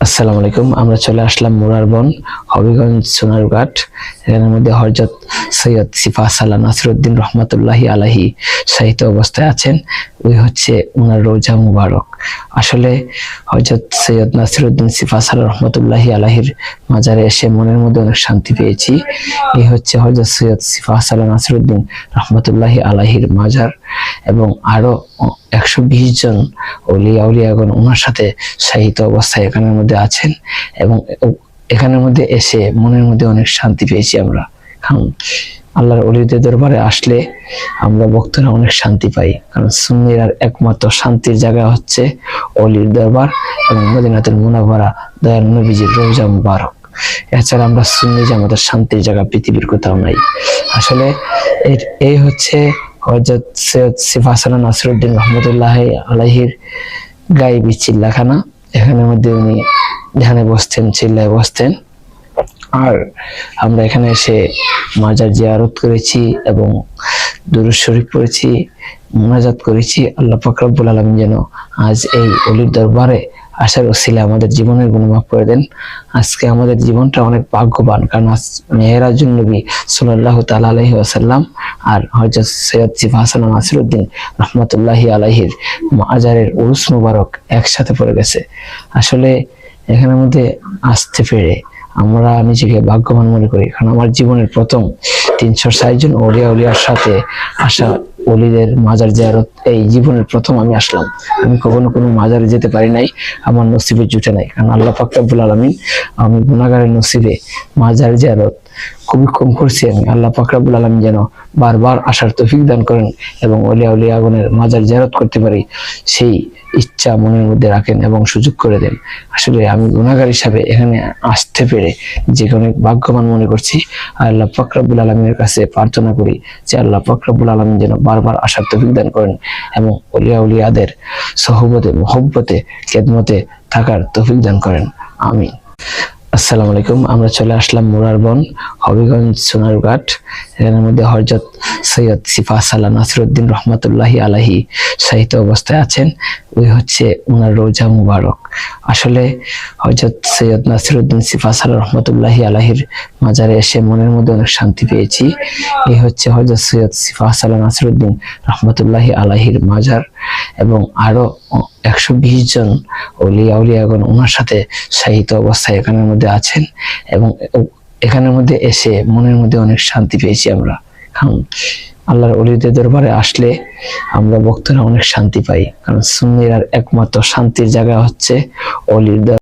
আসসালামু আলাইকুম। আমরা চলে আসলাম মুরারবন, হবিগঞ্জ, সোনারঘাট। এখানের মধ্যে হযরত সৈয়দ সিফা সালাহ নাসিরউদ্দিন রহমাতুল্লাহি আলাইহি সাহিত্য অবস্থায় আছেন। ওই হচ্ছে ওনার রোজা মুবারক। আসলে হযরত সৈয়দ নাসিরউদ্দিন সিফা সালাহ রহমাতুল্লাহি আলাইহির মাজারে এসে মনের মধ্যে অনেক শান্তি পেয়েছি। এই হচ্ছে হযরত সৈয়দ সিফা সালাহ নাসিরউদ্দিন রহমাতুল্লাহি আলাইহির মাজার, এবং আরো 120 জন ওলিয়া উলিয়াগণ ওনার সাথে শাহিত অবস্থায় এখানের মধ্যে আছেন, এবং এখানের মধ্যে এসে মনের মধ্যে অনেক শান্তি পেয়েছি আমরা। কারণ আল্লাহর ওলিদের দরবারে আসলে আমরা ভক্তরা অনেক শান্তি পাই, কারণ সুন্নির আর একমাত্র শান্তির জায়গা হচ্ছে ওলির দরবার এবং মদিনাতুল মুনাওয়ারা, দয়াল নবীজির রওজা মুবারক। এছাড়া আমরা সুন্নি যে আমাদের শান্তির জায়গা পৃথিবীর কোথাও নাই। আসলে এই হচ্ছে হযরত সৈয়দ সিফা সালাহ নাসিরউদ্দিন রহমতুল্লাহি আলাইহির গায়েবী চিল্লাখানা। এখানের মধ্যে উনি ধ্যানে বসতেন, চিল্লায় বসতেন। আর আমরা এখানে এসে মাজার জিয়ারত করেছি এবং দুরূদ শরীফ পড়েছি, মুনাজাত করেছি। আল্লাহ পাক রব্বুল আলামিন যেন আজ এই ওলির দরবারে আসার ওসিলায় আমাদের জীবনের গুনাহ মাফ করে দেন। আজকে আমাদের জীবনটা অনেক ভাগ্যবান, কারণ আজ মেহেরাজুন নবী সাল্লাল্লাহু তাআলা আলাইহি ওয়াসাল্লাম আর হযরত সৈয়দ সিফা সালাহ নাসিরউদ্দিন রহমাতুল্লাহি আলাইহির মাজারের উরুস মুবারক একসাথে পড়ে গেছে। আসলে এখানের মধ্যে আসতে পেরে আমরা নিজেকে ভাগ্যবান মনে করি, কারণ আমার জীবনের প্রথম 360 জন ওলিয়া উলিয়ার সাথে আসা, ওলিদের মাজার জিয়ারত এই জীবনের প্রথম আমি আসলাম। আমি কখনো কোনো মাজারে যেতে পারি নাই, আমার নসিবে জুটে নাই, কারণ আল্লাহ পাক রব্বুল আলামিন আমি গুনাহগারের নসিবে মাজার জিয়ারত খুবই কম করছি। আমি আল্লাহ পাক রব্বুল আলামিন যেন বারবার আসার তৌফিক দান করেন এবং ওলিয়া উলিয়াগণের মাজার জিয়ারত করতে পারি সেই ইচ্ছা মনের মধ্যে রাখেন এবং সুযোগ করে দেন। আসলে আমি গুনাহগার হিসাবে এখানে আসতে পেরে যে অনেক ভাগ্যবান মনে করছি। আল্লাহ পাক রব্বুল আলামিনের কাছে প্রার্থনা করি যে আল্লাহ পাক রব্বুল আলামিন যেন বারবার আসার তৌফিক দান করেন এবং ওলিয়া উলিয়াদের সহবতে, মহব্বতে, খেদমতে থাকার তৌফিক দান করেন। আমিন। আসসালামু আলাইকুম। আমরা চলে আসলাম মুরারবন, হবিগঞ্জ, সোনারঘাট। এখানের মধ্যে হযরত সৈয়দ সিফা সালাহ নাসিরউদ্দিন রহমাতুল্লাহি আলাইহি সাহিত্য অবস্থায় আছেন। ওই হচ্ছে ওনার রোজা মুবারক। আসলে হযরত সৈয়দ নাসিরউদ্দিন সিফা সালাহ রহমাতুল্লাহি আলাইহির মাজারে এসে মনের মধ্যে অনেক শান্তি পেয়েছি। এই হচ্ছে হযরত সৈয়দ সিফা সালাহ নাসিরউদ্দিন রহমাতুল্লাহি আলাইহির মাজার, এবং আরো 120 জন ওলিয়া উলিয়াগণ ওনার সাথে শাহিত অবস্থায় এখানের মধ্যে আছেন, এবং এখানের মধ্যে এসে মনের মধ্যে অনেক শান্তি পেয়েছি আমরা। কারণ আল্লাহর ওলিদের দরবারে আসলে আমরা ভক্তরা অনেক শান্তি পাই, কারণ সুন্নির আর একমাত্র শান্তির জায়গা হচ্ছে ওলির দরবার।